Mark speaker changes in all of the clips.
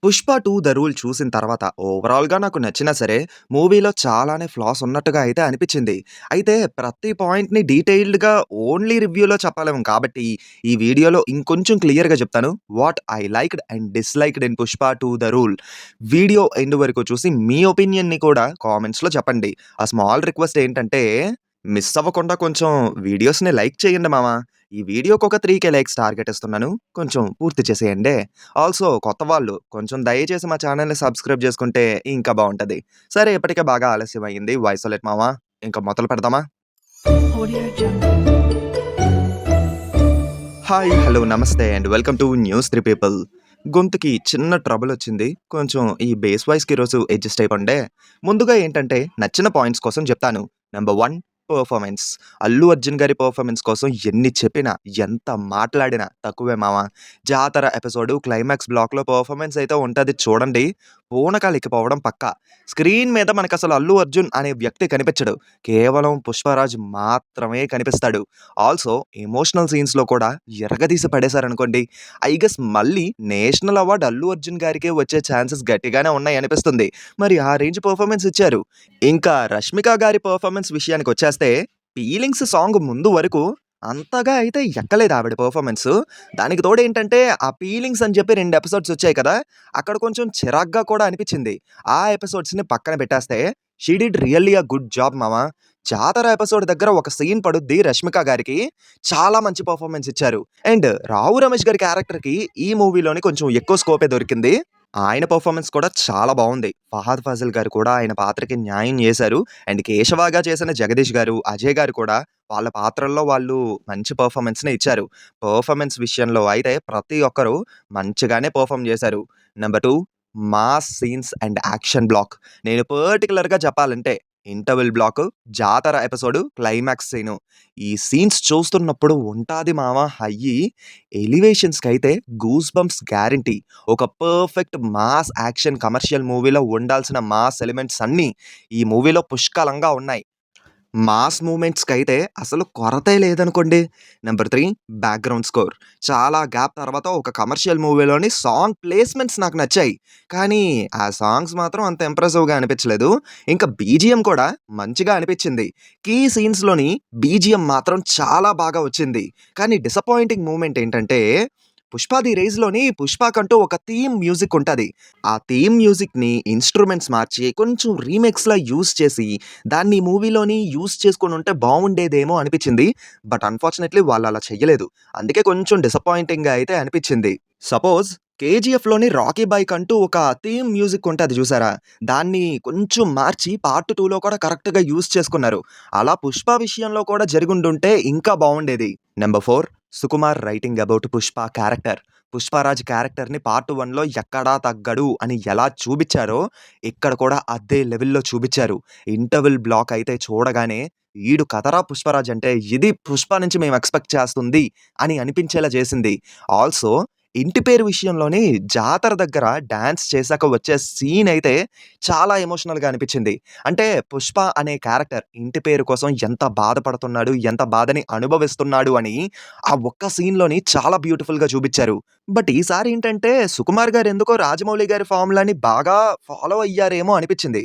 Speaker 1: 'Pushpa 2 the rule' చూసిన తర్వాత ఓవరాల్‌గా నాకు నచ్చినా సరే, మూవీలో చాలానే ఫ్లాస్ ఉన్నట్టుగా అయితే అనిపిచ్చింది. అయితే ప్రతి పాయింట్‌ని డీటెయిల్డ్‌గా ఓన్లీ రివ్యూలో చెప్పలేము కాబట్టి, ఈ వీడియోలో ఇంకొంచెం క్లియర్‌గా చెప్తాను. What I liked and disliked in 'Pushpa 2 the rule'. Video end వరకు చూసి మీ ఒపీనియన్‌ని కూడా కామెంట్స్‌లో చెప్పండి. ఆ స్మాల్ రిక్వెస్ట్ ఏంటంటే, మిస్ అవ్వకుండా కొంచెం వీడియోస్‌ని లైక్ చేయండి మామ. ఈ వీడియోకి ఒక 3,000 లైక్స్ టార్గెట్ ఇస్తున్నాను. కొంచెం పూర్తి చేసేయండి. ఆల్సో కొత్త వాళ్ళు కొంచెం దయచేసి మా ఛానెల్‌ని సబ్స్క్రైబ్ చేసుకుంటే ఇంకా బావుంటది. సరే ఇప్పటికే బాగా ఆలస్యం అయింది. వాయిసోలెట్ మామ. ఇంక మొదలు పెడదామా?
Speaker 2: Audio Jungle.
Speaker 1: Hi, hello, namaste and welcome to news 3 people. గొంతుకి చిన్న ట్రబుల్ వచ్చింది. కొంచెం ఈ బేస్ వాయిస్‌కి ఈరోజు అడ్జస్ట్ అయిపోండే. ముందుగా ఏంటంటే నచ్చిన పాయింట్స్ కోసం చెప్తాను. Number 1 performance. అల్లు అర్జున్ గారి పెర్ఫార్మన్స్ కోసం ఎన్ని చెప్పినా, ఎంత మాట్లాడినా తక్కువే మామ. జాతర ఎపిసోడ్ క్లైమాక్స్ బ్లాక్‌లో పెర్ఫార్మన్స్ అయితే ఉంటది చూడండి. పూనకాలెక్కిపోవడం పక్కా. స్క్రీన్ మీద మనకసలు అల్లు అర్జున్ అనే వ్యక్తి కనిపించడు. కేవలం పుష్పరాజ్ మాత్రమే కనిపిస్తాడు. ఆల్సో ఎమోషనల్ సీన్స్‌లో కూడా ఇరగదీసి పడేశారనుకోండి. ఐ గెస్ మళ్ళీ నేషనల్ అవార్డ్ అల్లు అర్జున్ గారికే వచ్చే ఛాన్సెస్ గట్టిగానే ఉన్నాయనిపిస్తుంది. మరి ఆ రేంజ్ పెర్ఫార్మన్స్ ఇచ్చారు. ఇంకా 'రష్మిక' గారి పెర్ఫార్మన్స్ విషయానికొచ్చేస్తే 'ఫీలింగ్స్' సాంగ్ ముందు వరకు అంతగా అయితే ఎక్కలేదు ఆవిడ పెర్ఫార్మన్స్. దానికి తోడేంటంటే ఆ 'ఫీలింగ్స్' అని చెప్పి 2 ఎపిసోడ్స్ వచ్చాయి కదా! అక్కడ కొంచెం చిరాగ్గా కూడా అనిపిచ్చింది. ఆ ఎపిసోడ్స్‌ని పక్కన పెట్టేస్తే she did really a good job మామ. జాతర ఎపిసోడ్ దగ్గర ఒక సీన్ పడుద్ది 'రష్మిక' గారికి. చాలా మంచి పెర్ఫార్మన్స్ ఇచ్చారు. అండ్ 'రావు రమేష్' గారి క్యారెక్టర్‌కి ఈ మూవీలోని కొంచెం ఎక్కువ స్కోపే దొరికింది. ఆయన పెర్ఫార్మన్స్ కూడా చాలా బావుంది. 'ఫహద్ ఫాజిల్' గారు కూడా ఆయన పాత్రకి న్యాయం చేశారు. అండ్ 'కేశవగా' చేసిన 'జగదీష్' గారు, 'అజయ్' గారు కూడా వాళ్ళ పాత్రల్లో వాళ్ళు మంచి పెర్ఫార్మన్స్‌నే ఇచ్చారు. పెర్ఫార్మన్స్ విషయంలో అయితే ప్రతి ఒక్కరు మంచిగానే పెర్ఫార్మ్ చేశారు. Number 2 mass scenes and action block. నేను పర్టిక్యులర్‌గా చెప్పాలంటే ఇంటర్వెల్ బ్లాక్, జాతర ఎపిసోడ్, క్లైమాక్స్ సీను. ఈ సీన్స్ చూస్తున్నప్పుడు ఉంటాది మామ హయ్యి. ఎలివేషన్స్‌కైతే గూస్ బంప్స్ గ్యారంటీ. ఒక పర్ఫెక్ట్ మాస్ యాక్షన్ కమర్షియల్ మూవీలో ఉండాల్సిన మాస్ ఎలిమెంట్స్ అన్నీ ఈ మూవీలో పుష్కలంగా ఉన్నాయి. మాస్ మూవ్‌మెంట్స్‌కైతే అసలు కొరతే లేదనుకోండి. Number 3 background score. చాలా గ్యాప్ తర్వాత ఒక కమర్షియల్ మూవీలోని సాంగ్ ప్లేస్‌మెంట్స్ నాకు నచ్చాయి. కానీ ఆ సాంగ్స్ మాత్రం అంత ఇంప్రెసివ్‌గా అనిపించలేదు. ఇంకా బీజీఎం కూడా మంచిగా అనిపించింది. కీ సీన్స్‌లోని బీజీఎం మాత్రం చాలా బాగా వచ్చింది. కానీ డిసప్పాయింటింగ్ మూవ్‌మెంట్ ఏంటంటే 'పుష్ప ది రైజ్‌లోని 'పుష్ప'కంటూ ఒక థీమ్ మ్యూజిక్ ఉంటది. ఆ థీమ్ మ్యూజిక్‌ని ఇన్‌స్ట్రుమెంట్స్ మార్చి కొంచెం రీమిక్స్‌లా యూజ్ చేసి దాన్ని మూవీలోని యూజ్ చేసుకొనుంటే బావుండేదేమో అనిపిచ్చింది. బట్ అన్‌ఫార్చునేట్‌లీ వాళ్ళలా చెయ్యలేదు. అందుకే కొంచెం డిసప్పాయింటింగ్‌గా అయితే అనిపిచ్చింది. సపోజ్ 'కేజీఎఫ్‌లోని 'రాకీ బాయ్‌కంటూ' ఒక థీమ్ మ్యూజిక్ ఉంటది చూసారా? దాన్ని కొంచెం మార్చి పార్ట్ 2లో కూడా కరెక్ట్‌గా యూజ్ చేసుకున్నారు. అలా 'పుష్ప' విషయంలో కూడా జరిగుండుంటే ఇంకా బావుండేది. Number 4 Sukumar writing about 'Pushpa' character. 'Pushparaj' క్యారెక్టర్‌ని పార్ట్ 1లో ఎక్కడా తగ్గడు అని ఎలా చూపిచ్చారో, ఇక్కడ కూడా అదే లెవెల్‌లో చూపిచ్చారు. ఇంటర్వెల్ బ్లాక్ అయితే చూడగానే ఈడు కదరా 'పుష్పరాజ్' అంటే ఇది 'పుష్ప' నుంచి మేము ఎక్స్‌పెక్ట్ చేస్తుంది అని అనిపించేలా చేసింది. ఆల్సో ఇంటి పేరు విషయంలోని జాతర దగ్గర డాన్స్ చేశాక వచ్చే సీన్ అయితే చాలా ఎమోషనల్‌గా అనిపిచ్చింది. అంటే 'పుష్ప' అనే క్యారెక్టర్ ఇంటి పేరు కోసం ఎంత బాధపడుతున్నాడు, ఎంత బాధని అనుభవిస్తున్నాడు అని ఆ ఒక్క సీన్‌లోని చాలా బ్యూటిఫుల్‌గా చూపిచ్చారు. బట్ ఈసారి ఏంటంటే సుకుమార్ గారు ఎందుకో రాజమౌళి గారి ఫార్ములాని బాగా ఫాలో అయ్యారేమో అనిపిచ్చింది.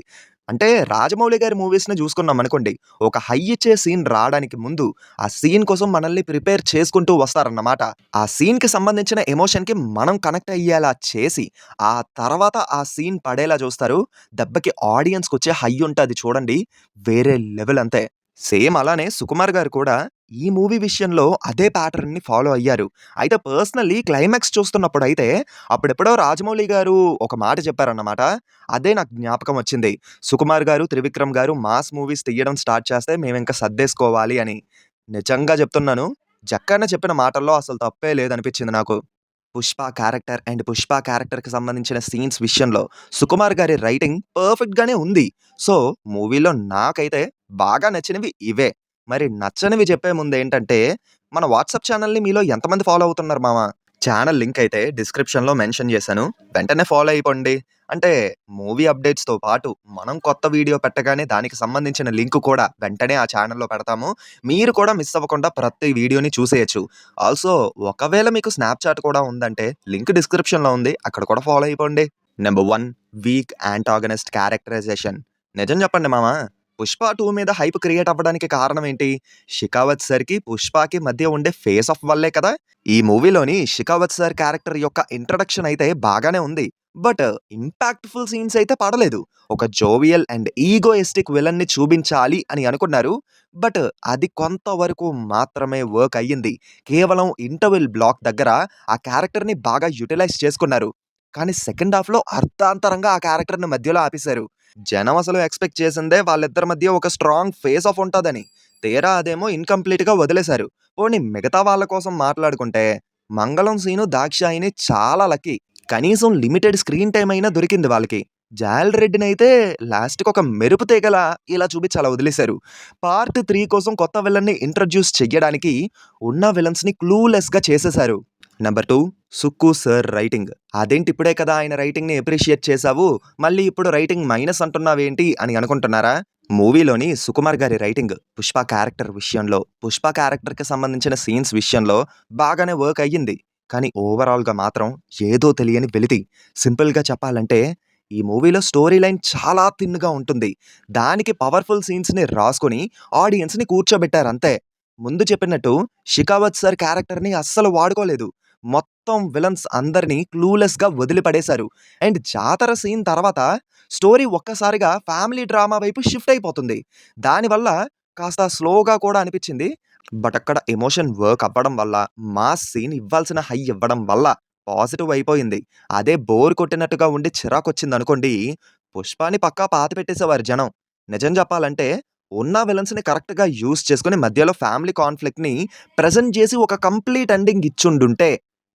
Speaker 1: అంటే రాజమౌళి గారి మూవీస్‌ని చూసుకున్నామనుకోండి, ఒక హై ఇచ్చే సీన్ రాడానికి ముందు ఆ సీన్ కోసం మనల్ని ప్రిపేర్ చేసుకుంటూ వస్తారన్నమాట. ఆ సీన్‌కి సంబంధించిన ఎమోషన్‌కి మనం కనెక్ట్ అయ్యేలా చేసి, ఆ తర్వాత ఆ సీన్ పడేలా చూస్తారు. దెబ్బకి ఆడియన్స్‌కొచ్చే హై ఉంటది చూడండి, వేరే లెవెల్ అంతే. సేమ్ అలానే సుకుమార్ గారు కూడా ఈ మూవీ విషయంలో అదే ప్యాటర్న్‌ని ఫాలో అయ్యారు. అయితే పర్సనల్లీ క్లైమాక్స్ చూస్తున్నప్పుడైతే అప్పుడెప్పుడో రాజమౌళి గారు ఒక మాట చెప్పారన్నమాట. అదే నాకు జ్ఞాపకం వచ్చింది. సుకుమార్ గారు, త్రివిక్రమ్ గారు మాస్ మూవీస్ తీయడం స్టార్ట్ చేస్తే మేమింక సర్దేసుకోవాలి అని. నిజంగా చెప్తున్నాను. జక్కన్న చెప్పిన మాటల్లో అసలు తప్పే లేదనిపించింది నాకు. 'పుష్ప' క్యారెక్టర్ అండ్ 'పుష్ప' క్యారెక్టర్‌కి సంబంధించిన సీన్స్ విషయంలో సుకుమార్ గారి రైటింగ్ పర్ఫెక్ట్‌గానే ఉంది. సో, మూవీలో నాకైతే బాగా నచ్చినవి ఇవే. మరి నచ్చనివి చెప్పే ముందేంటంటే, మన వాట్సాప్ ఛానెల్‌ని మీలో ఎంతమంది ఫాలో అవుతున్నారు మామ? ఛానెల్ లింక్ అయితే డిస్క్రిప్షన్‌లో మెన్షన్ చేశాను. వెంటనే ఫాలో అయిపోండి. అంటే మూవీ అప్డేట్స్‌తో పాటు మనం కొత్త వీడియో పెట్టగానే దానికి సంబంధించిన లింక్ కూడా వెంటనే ఆ ఛానెల్‌లో పెడతాము. మీరు కూడా మిస్ అవ్వకుండా ప్రతి వీడియోని చూసేయొచ్చు. ఆల్సో ఒకవేళ మీకు స్నాప్‌చాట్ కూడా ఉందంటే లింక్ డిస్క్రిప్షన్‌లో ఉంది. అక్కడ కూడా ఫాలో అయిపోండి. Number 1 weak antagonist characterisation. నిజం చెప్పండి మామ, 'పుష్ప 2' మీద హైప్ క్రియేట్ అవ్వడానికి కారణం ఏంటి? 'షికావత్ సార్‌కి, పుష్పకి మధ్య ఉండే ఫేస్ ఆఫ్ వల్లే కదా! ఈ మూవీలోని 'షికావత్ సార్' క్యారెక్టర్ యొక్క ఇంట్రడక్షన్ అయితే బాగానే ఉంది. బట్ ఇంపాక్ట్‌ఫుల్ సీన్స్ అయితే పడలేదు. ఒక జోవియల్ అండ్ ఈగోయిస్టిక్ విలన్‌ని చూపించాలి అని అనుకున్నారు. బట్ అది కొంతవరకు మాత్రమే వర్క్ అయ్యింది. కేవలం ఇంటర్వెల్ బ్లాక్ దగ్గర ఆ క్యారెక్టర్‌ని బాగా యుటిలైజ్ చేసుకున్నారు. కానీ సెకండ్ హాఫ్‌లో అర్ధాంతరంగా ఆ క్యారెక్టర్‌ని మధ్యలో ఆపేశారు. జనం అసలు ఎక్స్‌పెక్ట్ చేసిందే వాళ్ళిద్దరి మధ్య ఒక స్ట్రాంగ్ ఫేస్ ఆఫ్ ఉంటదని. తీరా అదేమో ఇన్‌కంప్లీట్‌గా వదిలేశారు. పోనీ మిగతా వాళ్ళ కోసం మాట్లాడుకుంటే, మంగళం సీను, దాక్షాయిని చాలా లక్కీ. కనీసం లిమిటెడ్ స్క్రీన్ టైమ్ అయినా దొరికింది వాళ్ళకి. జాలరెడ్డినైతే లాస్ట్‌కి ఒక మెరుపు తీగలా ఇలా చూపించి అలా వదిలేశారు. పార్ట్ 3 కోసం కొత్త విలన్‌ని ఇంట్రొడ్యూస్ చెయ్యడానికి ఉన్న విలన్స్‌ని క్లూలెస్‌గా చేసేశారు. Number 2 Sukku sir writing. అదేంటి ఇప్పుడే కదా ఆయన రైటింగ్‌ని అప్రిషియేట్ చేశావు, మళ్ళీ ఇప్పుడు రైటింగ్ మైనస్ అంటున్నావేంటి అని అనుకుంటున్నారా? మూవీలోని సుకుమార్ గారి రైటింగ్ పుష్ప క్యారెక్టర్ విషయంలో, పుష్ప క్యారెక్టర్‌కి సంబంధించిన సీన్స్ విషయంలో బాగానే వర్క్ అయ్యింది. కానీ ఓవరాల్‌గా మాత్రం ఏదో తెలియని వెలితి. సింపుల్‌గా చెప్పాలంటే ఈ మూవీలో స్టోరీ లైన్ చాలా థిన్‌గా ఉంటుంది. దానికి పవర్‌ఫుల్ సీన్స్‌ని రాసుకొని ఆడియన్స్‌ని కూర్చోబెట్టారంతే. ముందు చెప్పినట్టు 'షికావత్ సార్' క్యారెక్టర్‌ని అస్సలు వాడుకోలేదు. మొత్తం విలన్స్ అందరిని క్లూలెస్‌గా వదిలిపడేశారు. అండ్ జాతర సీన్ తర్వాత స్టోరీ ఒక్కసారిగా ఫ్యామిలీ డ్రామా వైపు షిఫ్ట్ అయిపోతుంది. దానివల్ల కాస్త స్లోగా కూడా అనిపించింది. బట్ అక్కడ ఎమోషన్ వర్క్ అవ్వడం వల్ల, మాస్ సీన్ ఇవ్వాల్సిన హై ఇవ్వడం వల్ల పాజిటివ్ అయిపోయింది. అదే బోర్ కొట్టినట్టుగా ఉండి చిరాకొచ్చిందనుకోండి, 'పుష్పని' పక్కా పాతిపెట్టేసేవారు జనం. నిజం చెప్పాలంటే ఉన్న విలన్స్‌ని కరెక్ట్‌గా యూజ్ చేసుకొని మధ్యలో ఫ్యామిలీ కాన్‌ఫ్లిక్ట్‌ని ప్రెజెంట్ చేసి ఒక కంప్లీట్ ఎండింగ్ ఇచ్చుండుంటే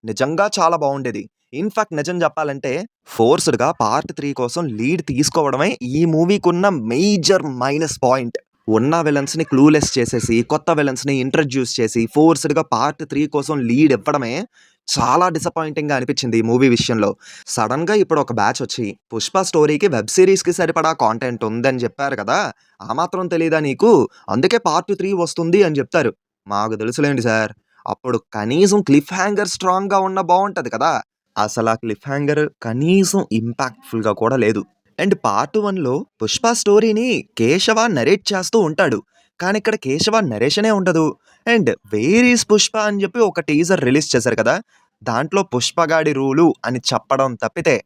Speaker 1: నిజంగా చాలా బావుండేది. ఇన్‌ఫాక్ట్ నిజం చెప్పాలంటే ఫోర్స్‌డ్‌గా పార్ట్ 3 కోసం లీడ్ తీసుకోవడమే ఈ మూవీకున్న మేజర్ మైనస్ పాయింట్. ఉన్న విలన్స్‌ని క్లూలెస్ చేసేసి, కొత్త విలన్స్‌ని ఇంట్రొడ్యూస్ చేసి, ఫోర్స్‌డ్‌గా పార్ట్ 3 కోసం లీడ్ ఇవ్వడమే చాలా డిసప్పాయింటింగ్‌గా అనిపించింది ఈ మూవీ విషయంలో. సడెన్‌గా ఇప్పుడు ఒక బ్యాచ్ వచ్చి 'పుష్ప' స్టోరీకి వెబ్ సీరీస్‌కి సరిపడా కాంటెంట్ ఉందని చెప్పారు కదా! ఆ మాత్రం తెలీదా నీకు? అందుకే పార్ట్ 3 వస్తుంది అని చెప్తారు. మాకు తెలుసులెండి సార్. అప్పుడు కనీసం క్లిఫ్ హ్యాంగర్ స్ట్రాంగ్‌గా ఉన్న బావుంటది కదా! అసలా క్లిఫ్ హ్యాంగర్ కనీసం ఇంపాక్ట్‌ఫుల్‌గా కూడా లేదు. అండ్ పార్ట్ 1లో 'పుష్ప' స్టోరీని కేశవ నరేట్ చేస్తూ ఉంటాడు. కానీ ఇక్కడ కేశవ నరేషనే ఉండదు. అండ్ 'వేర్ ఈస్ పుష్ప' అని చెప్పి ఒక టీజర్ రిలీజ్ చేశారు కదా! దాంట్లో 'పుష్పగాడి రూలు' అని చెప్పడం తప్పితే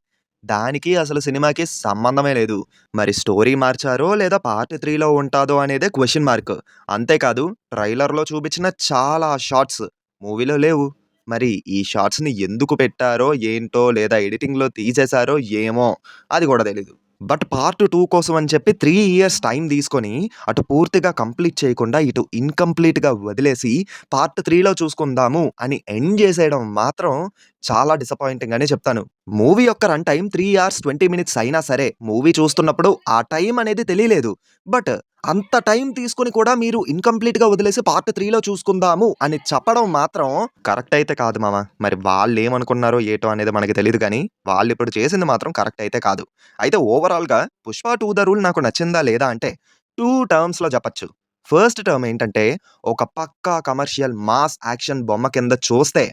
Speaker 1: దానికి అసలు సినిమాకి సంబంధమే లేదు. మరి స్టోరీ మార్చారో లేదా పార్ట్ 3లో ఉంటాదో అనేదే క్వెషన్ మార్క్. అంతేకాదు ట్రైలర్‌లో చూపించిన చాలా షాట్స్ మూవీలో లేవు. మరి ఈ షాట్స్‌ని ఎందుకు పెట్టారో ఏంటో, లేదా ఎడిటింగ్‌లో తీసేశారో ఏమో అది కూడా తెలీదు. బట్ పార్ట్ 2 కోసం అని చెప్పి 3 ఇయర్స్ టైం తీసుకొని అటు పూర్తిగా కంప్లీట్ చేయకుండా ఇటు ఇన్‌కంప్లీట్‌గా వదిలేసి పార్ట్ 3లో చూసుకుందాము అని ఎండ్ చేసేయడం మాత్రం చాలా డిసప్పాయింటింగ్ అనే చెప్తాను. మూవీ యొక్క రన్ టైమ్ 3 అవర్స్ 20 మినిట్స్ అయినా సరే, మూవీ చూస్తున్నప్పుడు ఆ టైం అనేది తెలియలేదు. బట్ అంత టైం తీసుకొని కూడా మీరు ఇన్‌కంప్లీట్‌గా వదిలేసి పార్ట్ 3లో చూసుకుందాము అని చెప్పడం మాత్రం కరెక్ట్ అయితే కాదు మామ. మరి వాళ్ళేమనుకున్నారో ఏటో అనేది మనకి తెలీదు గానీ, వాళ్ళిప్పుడు చేసింది మాత్రం కరెక్ట్ అయితే కాదు. అయితే ఓవరాల్‌గా 'పుష్ప 2 ద రూల్' నాకు నచ్చిందా లేదా అంటే 2 టర్మ్స్‌లో చెప్పొచ్చు. ఫస్ట్ టర్మ్ ఏంటంటే ఒక పక్కా కమర్షియల్ మాస్ యాక్షన్ బొమ్మ కింద చూస్తే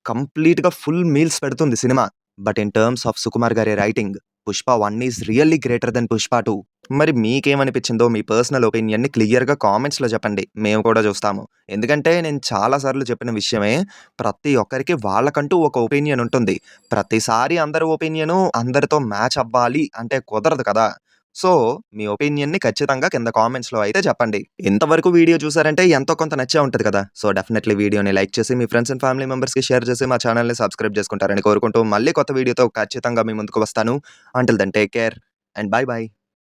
Speaker 1: కంప్లీట్‌గా ఫుల్ మీల్స్ పెడుతుంది సినిమా. But in terms of Sukumar గారి writing 'Pushpa 1' is really greater than 'Pushpa 2'. మరి మీకేమనిపించిందో మీ పర్సనల్ ఒపీనియన్‌ని క్లియర్‌గా కామెంట్స్‌లో చెప్పండి. మేము కూడా చూస్తాము. ఎందుకంటే నేను చాలా సార్లు చెప్పిన విషయమే. ప్రతి ఒక్కరికి వాళ్ళకంటూ ఒక ఒపీనియన్ ఉంటుంది. ప్రతిసారి అందరి ఒపీనియను అందరితో మ్యాచ్ అవ్వాలి అంటే కుదరదు కదా! సో, మీ ఒపీనియన్‌ని ఖచ్చితంగా కింద కామెంట్స్‌లో అయితే చెప్పండి. ఇంతవరకు వీడియో చూసారంటే ఎంతో కొంత నచ్చే ఉంటది కదా! సో, డెఫినెట్‌లీ వీడియోని లైక్ చేసి మీ ఫ్రెండ్స్ అండ్ ఫ్యామిలీ మెంబర్స్‌కి షేర్ చేసి మా ఛానెల్‌ని సబ్స్క్రైబ్ చేసుకుంటారని కోరుకుంటూ మళ్ళీ కొత్త వీడియోతో ఖచ్చితంగా మీ ముందుకు వస్తాను. Until then take care and bye by.